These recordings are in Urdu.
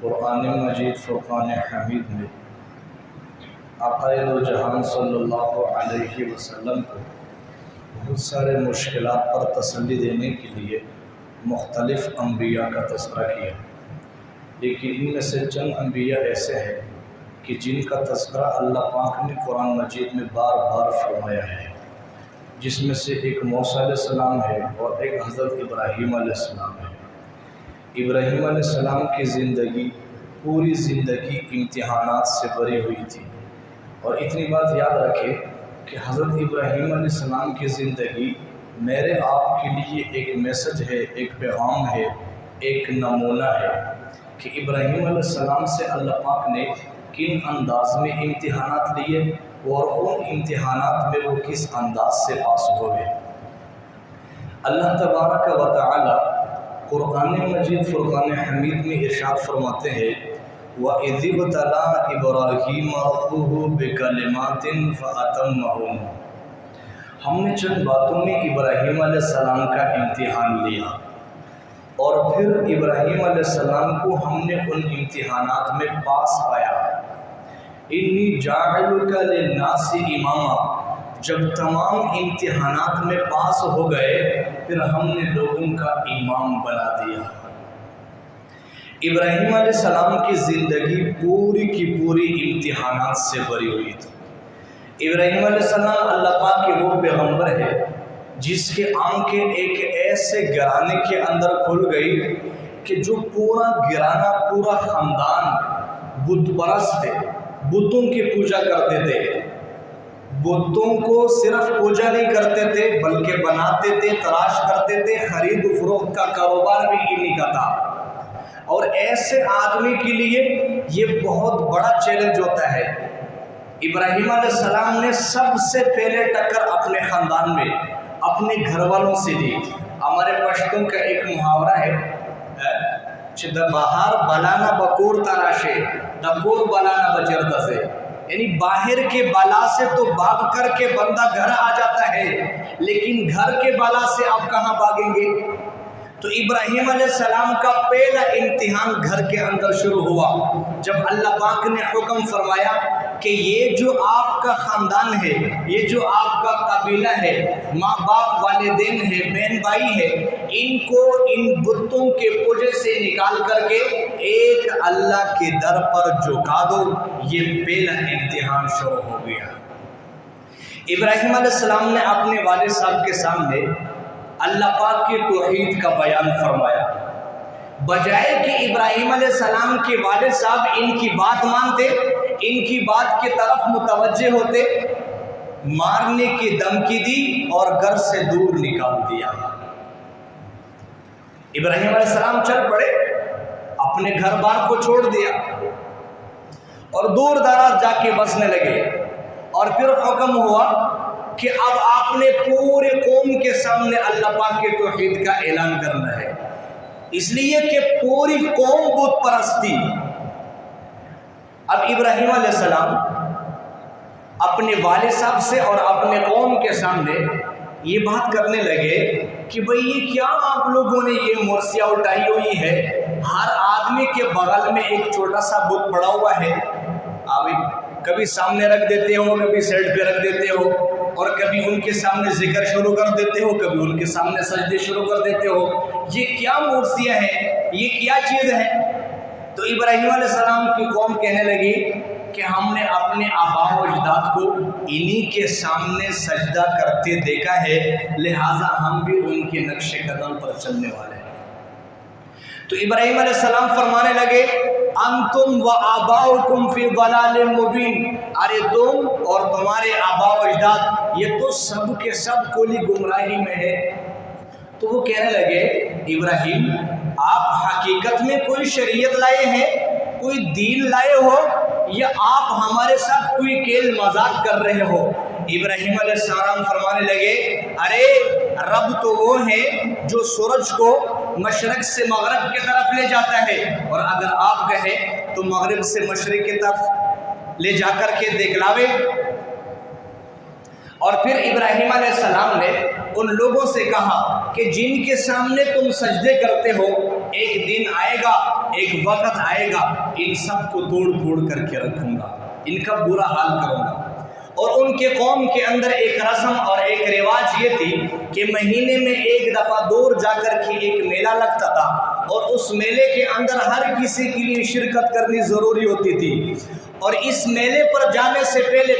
قرآن مجید فرقان حمید میں آقا دو جہان صلی اللہ علیہ وسلم کو بہت سارے مشکلات پر تسلی دینے کے لیے مختلف انبیاء کا تذکرہ کیا، لیکن ان میں سے چند انبیاء ایسے ہیں کہ جن کا تذکرہ اللہ پاک نے قرآن مجید میں بار بار فرمایا ہے، جس میں سے ایک موسیٰ علیہ السلام ہے اور ایک حضرت ابراہیم علیہ السلام ہے۔ ابراہیم علیہ السلام کی زندگی پوری زندگی امتحانات سے بھری ہوئی تھی، اور اتنی بات یاد رکھے کہ حضرت ابراہیم علیہ السلام کی زندگی میرے آپ کے لیے ایک میسج ہے، ایک پیغام ہے، ایک نمونہ ہے کہ ابراہیم علیہ السلام سے اللہ پاک نے کن انداز میں امتحانات لیے اور ان امتحانات میں وہ کس انداز سے پاس ہوئے۔ اللہ تبارک و تعالی قرآن مجید فرقان حمید میں ارشاد فرماتے ہیں وَإِذِ ابْتَلَىٰ إِبْرَاهِيمَ رَبُّهُ بِكَلِمَاتٍ فَأَتَمَّهُنَّ، ہم نے چند باتوں میں ابراہیم علیہ السلام کا امتحان لیا اور پھر ابراہیم علیہ السلام کو ہم نے ان امتحانات میں پاس پایا۔ اِنِّي جَاعِلُكَ لِلنَّاسِ إِمَامًا، جب تمام امتحانات میں پاس ہو گئے پھر ہم نے لوگوں کا امام بنا دیا۔ ابراہیم علیہ السلام کی زندگی پوری کی پوری امتحانات سے بھری ہوئی تھی۔ ابراہیم علیہ السلام اللہ پاک کے وہ پیغمبر ہے جس کے آنکھیں ایک ایسے گھرانے کے اندر کھل گئی کہ جو پورا گھرانہ، پورا خاندان بت پرست تھے، بتوں کی پوجا کرتے تھے۔ بتوں کو صرف پوجا نہیں کرتے تھے بلکہ بناتے تھے، تلاش کرتے تھے، خرید و فروخت کا کاروبار بھی انہی کا تھا۔ اور ایسے آدمی کے لیے یہ بہت بڑا چیلنج ہوتا ہے۔ ابراہیم علیہ السلام نے سب سے پہلے ٹکر اپنے خاندان میں، اپنے گھر والوں سے دی۔ ہمارے پشتوں کا ایک محاورہ ہے باہر بلانا بکور تراشے دکور بلانا بچرتا سے، یعنی باہر کے بلا سے تو بھاگ کر کے بندہ گھر آ جاتا ہے، لیکن گھر کے بلا سے آپ کہاں بھاگیں گے؟ تو ابراہیم علیہ السلام کا پہلا امتحان گھر کے اندر شروع ہوا جب اللہ پاک نے حکم فرمایا کہ یہ جو آپ کا خاندان ہے، یہ جو آپ کا قبیلہ ہے، ماں باپ، والدین ہے، بہن بھائی ہے، ان کو ان بتوں کے پوجے سے نکال کر کے ایک اللہ کے در پر جھکا دو۔ یہ پہلا امتحان شروع ہو گیا۔ ابراہیم علیہ السلام نے اپنے والد صاحب کے سامنے اللہ پاک کی توحید کا بیان فرمایا، بجائے کہ ابراہیم علیہ السلام کے والد صاحب ان کی بات مانتے، ان کی بات کی طرف متوجہ ہوتے، مارنے کی دھمکی دی اور گھر سے دور نکال دیا۔ ابراہیم علیہ السلام چل پڑے، اپنے گھر بار کو چھوڑ دیا اور دور دراز جا کے بسنے لگے، اور پھر حکم ہوا کہ اب آپ نے پورے قوم کے سامنے اللہ پاک کے توحید کا اعلان کرنا ہے، اس لیے کہ پوری قوم بت پرست تھی۔ اب ابراہیم علیہ السلام اپنے والد صاحب سے اور اپنے قوم کے سامنے یہ بات کرنے لگے کہ بھئی یہ کیا آپ لوگوں نے یہ مرثیہ اٹھائی ہوئی ہے؟ ہر آدمی کے بغل میں ایک چھوٹا سا بت پڑا ہوا ہے، آپ کبھی سامنے رکھ دیتے ہو، کبھی سائڈ پہ رکھ دیتے ہو، اور کبھی ان کے سامنے ذکر شروع کر دیتے ہو، کبھی ان کے سامنے سجدے شروع کر دیتے ہو۔ یہ کیا مرثیہ ہے؟ یہ کیا چیز ہے؟ تو ابراہیم علیہ السلام کی قوم کہنے لگی کہ ہم نے اپنے آباء و اجداد کو انہی کے سامنے سجدہ کرتے دیکھا ہے، لہٰذا ہم بھی ان کے نقش قدم پر چلنے والے ہیں۔ تو ابراہیم علیہ السلام فرمانے لگے انتم و آباؤکم فی ضلال مبین، ارے تم اور تمہارے آباء و اجداد یہ تو سب کے سب کلی گمراہی میں ہے۔ تو وہ کہنے لگے ابراہیم آپ حقیقت میں کوئی شریعت لائے ہیں، کوئی دین لائے ہو، یا آپ ہمارے ساتھ کوئی کھیل مذاق کر رہے ہو؟ ابراہیم علیہ السلام فرمانے لگے ارے رب تو وہ ہے جو سورج کو مشرق سے مغرب کی طرف لے جاتا ہے، اور اگر آپ کہیں تو مغرب سے مشرق کی طرف لے جا کر کے دکھلاوے۔ اور پھر ابراہیم علیہ السلام نے ان لوگوں سے کہا کہ جن کے سامنے تم سجدے کرتے ہو ایک دن آئے گا، ایک وقت آئے گا، ان سب کو توڑ پھوڑ کر کے رکھوں گا، ان کا برا حال کروں گا۔ اور ان کے قوم کے اندر ایک رسم اور ایک رواج یہ تھی کہ مہینے میں ایک دفعہ دور جا کر کے ایک میلہ لگتا تھا، اور اس میلے کے اندر ہر کسی کے لیے شرکت کرنی ضروری ہوتی تھی، اور اس میلے پر جانے سے پہلے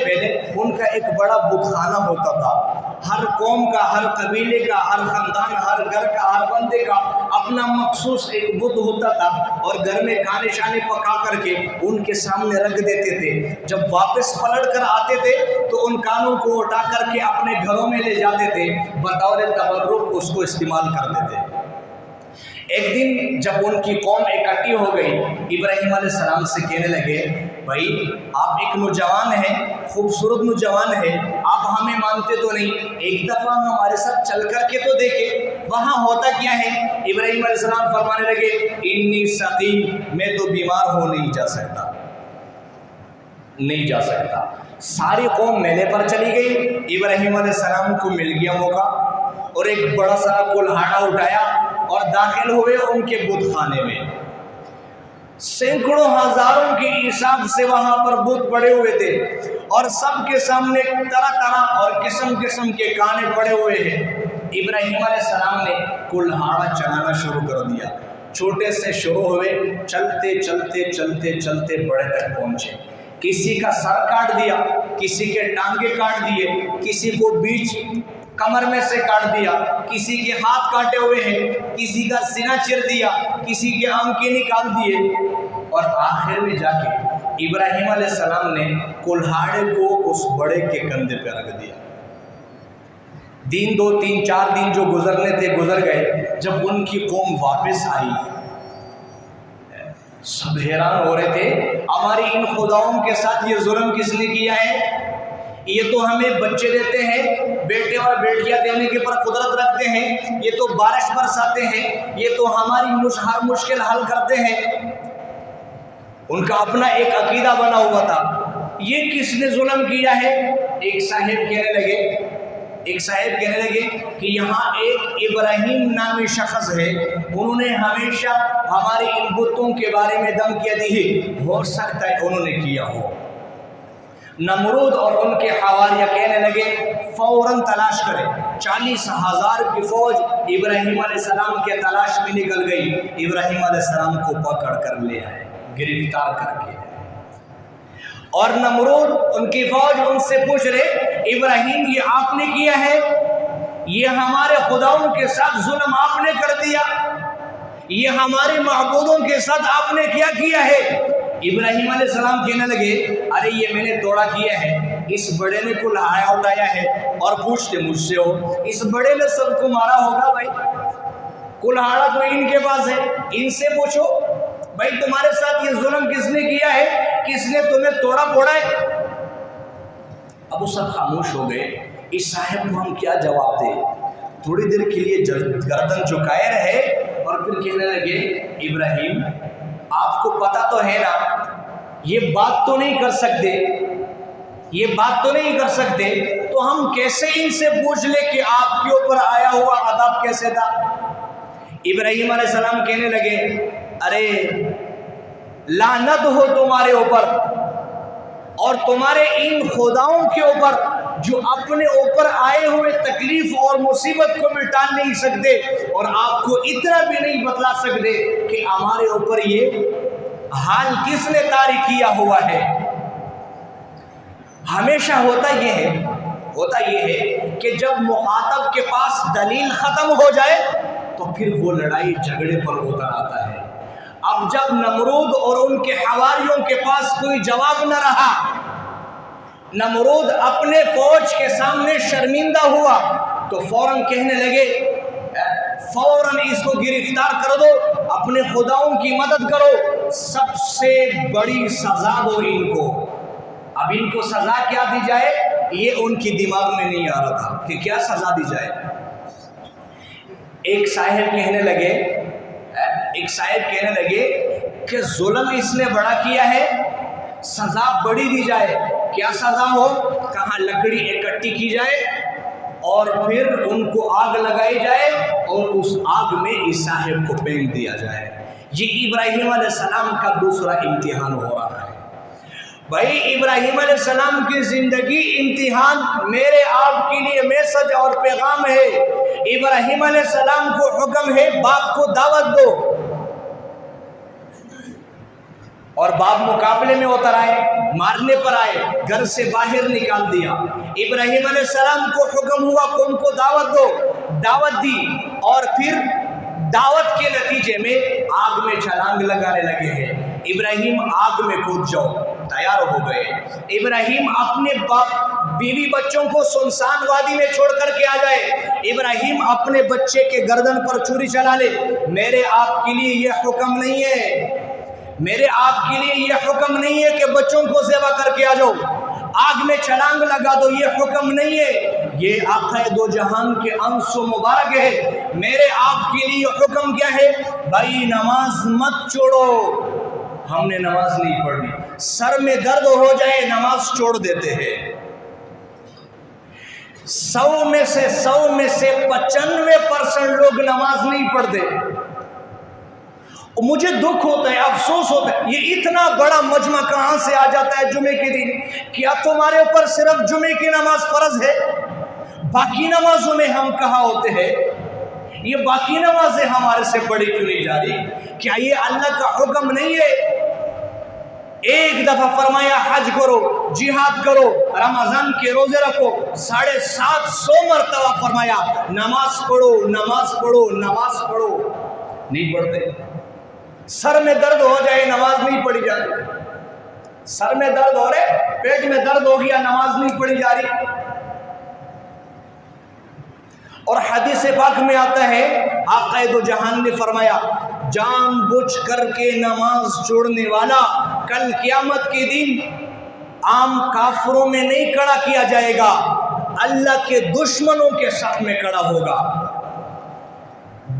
ان کا ایک بڑا بت خانہ ہوتا تھا۔ ہر قوم کا، ہر قبیلے کا، ہر خاندان، ہر گھر کا، ہر بندے کا اپنا مخصوص ایک بت ہوتا تھا، اور گھر میں کھانے شانے پکا کر کے ان کے سامنے رکھ دیتے تھے۔ جب واپس پلٹ کر آتے تھے تو ان کانوں کو اٹھا کر کے اپنے گھروں میں لے جاتے تھے، بطور تبرک اس کو استعمال کرتے تھے۔ ایک دن جب ان کی قوم اکٹھی ہو گئی، ابراہیم علیہ السلام سے کہنے لگے، بھائی آپ ایک نوجوان ہیں، خوبصورت نوجوان ہیں، آپ ہمیں مانتے تو نہیں، ایک دفعہ ہمارے ساتھ چل کر کے تو دیکھیں وہاں ہوتا کیا ہے۔ ابراہیم علیہ السلام فرمانے لگے، انی سقیم، میں تو بیمار ہو نہیں جا سکتا۔ ساری قوم میلے پر چلی گئی، ابراہیم علیہ السلام کو مل گیا موقع، اور ایک بڑا سا کلہاڑا اٹھایا اور داخل ہوئے ان کے بت خانے میں۔ سینکڑوں ہزاروں کے حساب سے وہاں پر بت پڑے ہوئے تھے، اور سب کے سامنے طرح طرح اور قسم قسم کے کانے پڑے ہوئے ہیں۔ ابراہیم علیہ السلام نے کلہاڑا چلانا شروع کر دیا، چھوٹے سے شروع ہوئے، چلتے چلتے چلتے چلتے بڑے تک پہنچے۔ کسی کا سر کاٹ دیا، کسی کے ٹانگے کاٹ دیے، کسی کو بیچ کمر میں سے کاٹ دیا، کسی کے ہاتھ کاٹے ہوئے ہیں، کسی کا سینہ چیر دیا، کسی کے آنکھیں نکال دیے، اور آخر میں جا کے ابراہیم علیہ السلام نے کلہاڑے کو اس بڑے کے کندھے پہ رکھ دیا۔ دن 2 3 4 دن جو گزرنے تھے گزر گئے۔ جب ان کی قوم واپس آئی، سب حیران ہو رہے تھے، ہماری ان خداؤں کے ساتھ یہ ظلم کس نے کیا ہے؟ یہ تو ہمیں بچے دیتے ہیں، بیٹے اور بیٹیاں دینے کے پر قدرت رکھتے ہیں، یہ تو بارش برساتے ہیں، یہ تو ہماری ہر مشکل حل کرتے ہیں۔ ان کا اپنا ایک عقیدہ بنا ہوا تھا، یہ کس نے ظلم کیا ہے؟ ایک صاحب کہنے لگے کہ یہاں ایک ابراہیم نامی شخص ہے، انہوں نے ہمیشہ ہمارے ان بتوں کے بارے میں دھمکیاں دی ہے، ہو سکتا ہے انہوں نے کیا ہو۔ نمرود اور ان کے حواریہ کہنے لگے، فوراً تلاش کریں۔ 40,000 کی فوج ابراہیم علیہ السلام کے تلاش میں نکل گئی، ابراہیم علیہ السلام کو پکڑ کر لے آئے، گرفتار کر کے۔ اور نمرود ان کی فوج ان سے پوچھ رہے، ابراہیم یہ آپ نے کیا ہے؟ یہ ہمارے خداؤں کے ساتھ ظلم آپ نے کر دیا، یہ ہمارے معبودوں کے ساتھ آپ نے کیا کیا ہے؟ ابراہیم علیہ السلام کہنے لگے، ارے یہ میں نے توڑا کیا ہے، اس بڑے نے کلہاڑا اٹھایا ہے، اور پوچھتے مجھ سے ہو، اس بڑے نے سب کو مارا ہوگا؟ بھائی کلہاڑا تو ان کے پاس ہے، ان سے پوچھو بھائی تمہارے ساتھ یہ ظلم کس نے کیا ہے، کس نے تمہیں توڑا پھوڑا ہے؟ اب وہ سب خاموش ہو گئے۔ اس صاحب کو ہم کیا جواب دیں؟ تھوڑی دیر کے لیے گردن جھکائے رہے، اور پھر کہنے لگے، ابراہیم آپ کو پتا تو ہے نا، یہ بات تو نہیں کر سکتے، تو ہم کیسے ان سے پوچھ لیں کہ آپ کے اوپر آیا ہوا عذاب کیسے تھا؟ ابراہیم علیہ السلام کہنے لگے، ارے لعنت ہو تمہارے اوپر اور تمہارے ان خداؤں کے اوپر جو اپنے اوپر آئے ہوئے تکلیف اور مصیبت کو مٹا نہیں سکتے، اور آپ کو اتنا بھی نہیں بتلا سکتے کہ ہمارے اوپر یہ حال کس نے طاری کیا ہوا ہے۔ ہمیشہ ہوتا یہ ہے کہ جب مخاطب کے پاس دلیل ختم ہو جائے تو پھر وہ لڑائی جھگڑے پر اتر آتا ہے۔ اب جب نمرود اور ان کے حواریوں کے پاس کوئی جواب نہ رہا، نمرود اپنے فوج کے سامنے شرمندہ ہوا، تو فوراً کہنے لگے، فوراً اس کو گرفتار کر دو، اپنے خداؤں کی مدد کرو، سب سے بڑی سزا دو ان کو۔ اب ان کو سزا کیا دی جائے، یہ ان کی دماغ میں نہیں آ رہا تھا کہ کیا سزا دی جائے۔ ایک صاحب کہنے لگے کہ ظلم اس نے بڑا کیا ہے، سزا بڑی دی جائے۔ کیا سزا ہو؟ کہاں لکڑی اکٹھی کی جائے اور پھر ان کو آگ لگائی جائے اور اس آگ میں اس صاحب کو پھینک دیا جائے۔ یہ ابراہیم علیہ السلام کا دوسرا امتحان ہو رہا ہے۔ بھائی ابراہیم علیہ السلام کی زندگی امتحان میرے آپ کے لیے میسج اور پیغام ہے۔ ابراہیم علیہ السلام کو حکم ہے باپ کو دعوت دو، اور باپ مقابلے میں اتر آئے، مارنے پر آئے، گھر سے باہر نکال دیا۔ ابراہیم علیہ السلام کو حکم ہوا کہ ان کو دعوت دو، دعوت دی، اور پھر دعوت کے نتیجے میں آگ میں چھلانگ لگانے لگے ہیں۔ ابراہیم آگ میں کود جاؤ، تیار ہو گئے۔ ابراہیم اپنے بیوی بچوں کو سنسان وادی میں چھوڑ کر کے آ جائے۔ ابراہیم اپنے بچے کے گردن پر چھری چلا لے۔ میرے آپ کے لیے یہ حکم نہیں ہے، میرے آپ کے لیے یہ حکم نہیں ہے کہ بچوں کو ذبح کر کے آ جاؤ، آگ میں چھلانگ لگا دو، یہ حکم نہیں ہے۔ یہ آقا دو جہان کے انس و مبارک ہے۔ میرے آپ کے لیے حکم کیا ہے؟ بھائی نماز مت چھوڑو۔ ہم نے نماز نہیں پڑھنی، سر میں درد ہو جائے نماز چھوڑ دیتے ہیں۔ 100 میں سے 95% لوگ نماز نہیں پڑھتے۔ مجھے دکھ ہوتا ہے، افسوس ہوتا ہے، یہ اتنا بڑا مجمع کہاں سے آ جاتا ہے جمعے کے دن؟ کیا تمہارے اوپر صرف جمعے کی نماز فرض ہے؟ باقی نمازوں میں ہم کہاں ہوتے ہیں؟ یہ باقی نمازیں ہمارے سے پڑھی کیوں نہیں جا رہی؟ کیا یہ اللہ کا حکم نہیں ہے؟ ایک دفعہ فرمایا حج کرو، جہاد کرو، رمضان کے روزے رکھو، 750 مرتبہ فرمایا نماز پڑھو، نماز پڑھو، نماز پڑھو، نہیں پڑھتے۔ سر میں درد ہو جائے نماز نہیں پڑھی جا رہی، سر میں درد ہو رہے، پیٹ میں درد ہو گیا نماز نہیں پڑھی جا رہی۔ اور حدیث پاک میں آتا ہے آقا دو جہان نے فرمایا جان بوجھ کر کے نماز چھوڑنے والا کل قیامت کے دن عام کافروں میں نہیں کھڑا کیا جائے گا، اللہ کے دشمنوں کے صف میں کھڑا ہوگا۔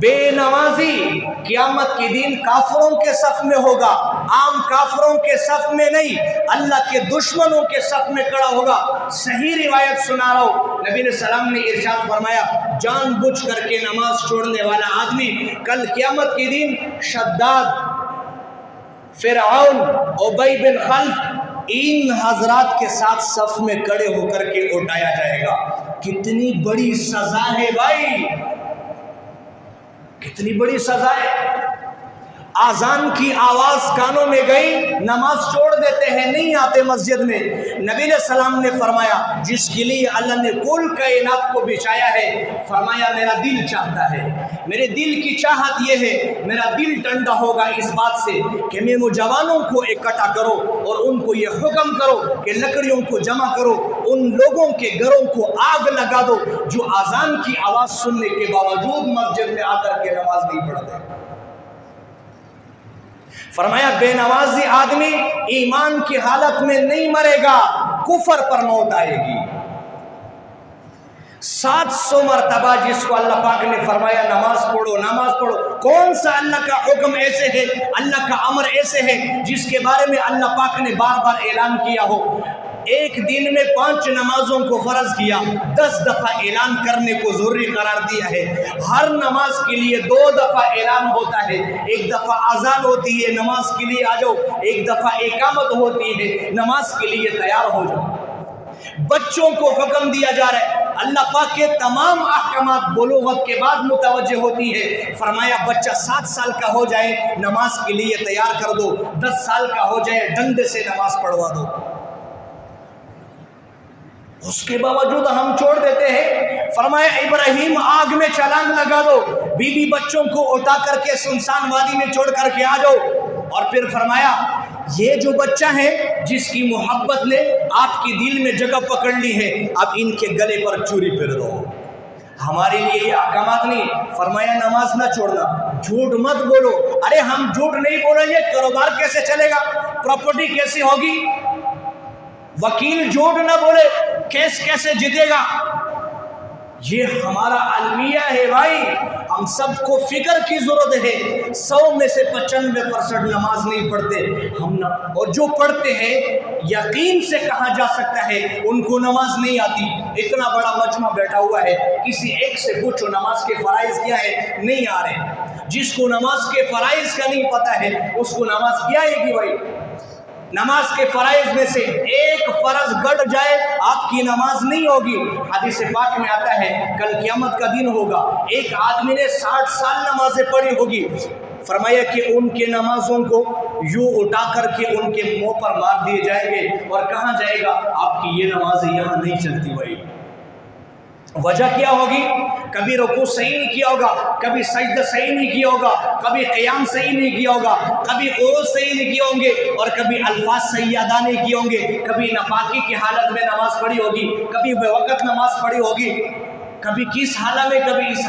بے نمازی قیامت کے دن کافروں کے صف میں ہوگا، عام کافروں کے صف میں نہیں، اللہ کے دشمنوں کے صف میں کھڑا ہوگا۔ صحیح روایت سنا رہا ہوں، نبی علیہ السلام نے ارشاد فرمایا جان بوجھ کر کے نماز چھوڑنے والا آدمی کل قیامت کے دن شداد، فرعون، ابی بن خلف، ان حضرات کے ساتھ صف میں کھڑے ہو کر کے اٹھایا جائے گا۔ کتنی بڑی سزا ہے بھائی، کتنی بڑی سزا ہے۔ آذان کی آواز کانوں میں گئی، نماز چھوڑ دیتے ہیں، نہیں آتے مسجد میں۔ نبی علیہ السلام نے فرمایا جس کے لیے اللہ نے کل کائنات کو بچھایا ہے، فرمایا میرا دل چاہتا ہے، میرے دل کی چاہت یہ ہے، میرا دل ٹھنڈا ہوگا اس بات سے کہ میں نوجوانوں کو اکٹھا کرو اور ان کو یہ حکم کرو کہ لکڑیوں کو جمع کرو، ان لوگوں کے گھروں کو آگ لگا دو جو آذان کی آواز سننے کے باوجود مسجد میں آ کر کے نماز نہیں پڑھتے۔ فرمایا بے نمازی آدمی ایمان کی حالت میں نہیں مرے گا، کفر پر موت آئے گی۔ 700 مرتبہ جس کو اللہ پاک نے فرمایا نماز پڑھو، نماز پڑھو، کون سا اللہ کا حکم ایسے ہے، اللہ کا امر ایسے ہے جس کے بارے میں اللہ پاک نے بار بار اعلان کیا ہو؟ ایک دن میں 5 نمازوں کو فرض کیا، 10 دفعہ اعلان کرنے کو ضروری قرار دیا ہے۔ ہر نماز کے لیے 2 دفعہ اعلان ہوتا ہے، ایک دفعہ اذان ہوتی ہے نماز کے لیے آ جاؤ، ایک دفعہ اقامت ہوتی ہے نماز کے لیے تیار ہو جاؤ۔ بچوں کو حکم دیا جا رہا ہے، اللہ پاک کے تمام احکامات بلوغت کے بعد متوجہ ہوتی ہے۔ فرمایا بچہ 7 سال کا ہو جائے نماز کے لیے تیار کر دو، 10 سال کا ہو جائے ڈنڈے سے نماز پڑھوا دو۔ اس کے باوجود ہم چھوڑ دیتے ہیں۔ فرمایا ابراہیم آگ میں چھلانگ لگا دو، بیوی بچوں کو اٹھا کر کے سنسان وادی میں چھوڑ کر کے آ جاؤ۔ اور پھر فرمایا یہ جو بچہ ہے جس کی محبت نے آپ کے دل میں جگہ پکڑ لی ہے، اب ان کے گلے پر چوری پھیر دو۔ ہمارے لیے یہ احکامات نہیں۔ فرمایا نماز نہ چھوڑنا، جھوٹ مت بولو۔ ارے ہم جھوٹ نہیں بولیں گے، کاروبار کیسے چلے گا، پراپرٹی کیسی ہوگی؟ وکیل جھوٹ نہ بولے، کیس کیسے جیتے گا؟ یہ ہمارا المیہ ہے بھائی، ہم سب کو فکر کی ضرورت ہے. 100 میں سے 95% نماز نہیں پڑھتے ہم اور جو پڑھتے ہیں یقین سے کہا جا سکتا ہے ان کو نماز نہیں آتی. اتنا بڑا مجمع بیٹھا ہوا ہے, کسی ایک سے پوچھو نماز کے فرائض کیا ہے, نہیں آ رہے. جس کو نماز کے فرائض کا نہیں پتہ ہے اس کو نماز کیا آئے گی بھائی؟ نماز کے فرائض میں سے ایک فرض گڑ جائے آپ کی نماز نہیں ہوگی. حدیث پاک میں آتا ہے کل قیامت کا دن ہوگا, ایک آدمی نے 60 سال نمازیں پڑھی ہوگی, فرمایا کہ ان کے نمازوں کو یوں اٹھا کر کے ان کے منہ پر مار دیے جائیں گے اور کہاں جائے گا آپ کی یہ نمازیں یہاں نہیں چلتی. بھائی وجہ کیا ہوگی؟ کبھی رکوع صحیح نہیں کیا ہوگا, کبھی سجدہ صحیح نہیں کیا ہوگا, کبھی قیام صحیح نہیں کیا ہوگا, کبھی قعود صحیح نہیں کیے ہوں گے, اور کبھی الفاظ صحیح ادا نہیں کیے ہوں گے, کبھی ناپاکی کی حالت میں نماز پڑھی ہوگی, کبھی بے وقت نماز پڑھی ہوگی, کبھی کس حالت میں کبھی اس.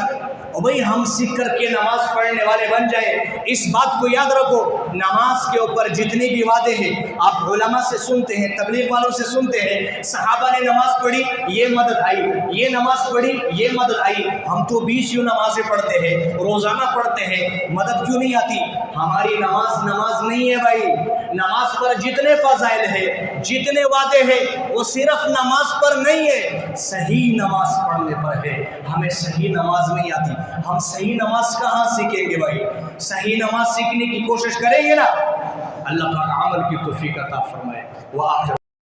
اور بھئی ہم سیکھ کر کے نماز پڑھنے والے بن جائے. اس بات کو یاد رکھو, نماز کے اوپر جتنی بھی وعدے ہیں آپ علماء سے سنتے ہیں, تبلیغ والوں سے سنتے ہیں, صحابہ نے نماز پڑھی یہ مدد آئی, یہ نماز پڑھی یہ مدد آئی. ہم تو 20 یوں نمازیں پڑھتے ہیں, روزانہ پڑھتے ہیں, مدد کیوں نہیں آتی؟ ہماری نماز نماز نہیں ہے بھائی. نماز پر جتنے فضائل ہیں, جتنے وعدے ہیں, وہ صرف نماز پر نہیں ہے, صحیح نماز پڑھنے پر ہے. ہمیں صحیح نماز نہیں آتی, ہم صحیح نماز کہاں سیکھیں گے بھائی؟ صحیح نماز سیکھنے کی کوشش کریں گے نا. اللہ پاک عمل کی توفیق عطا فرمائے. وآخر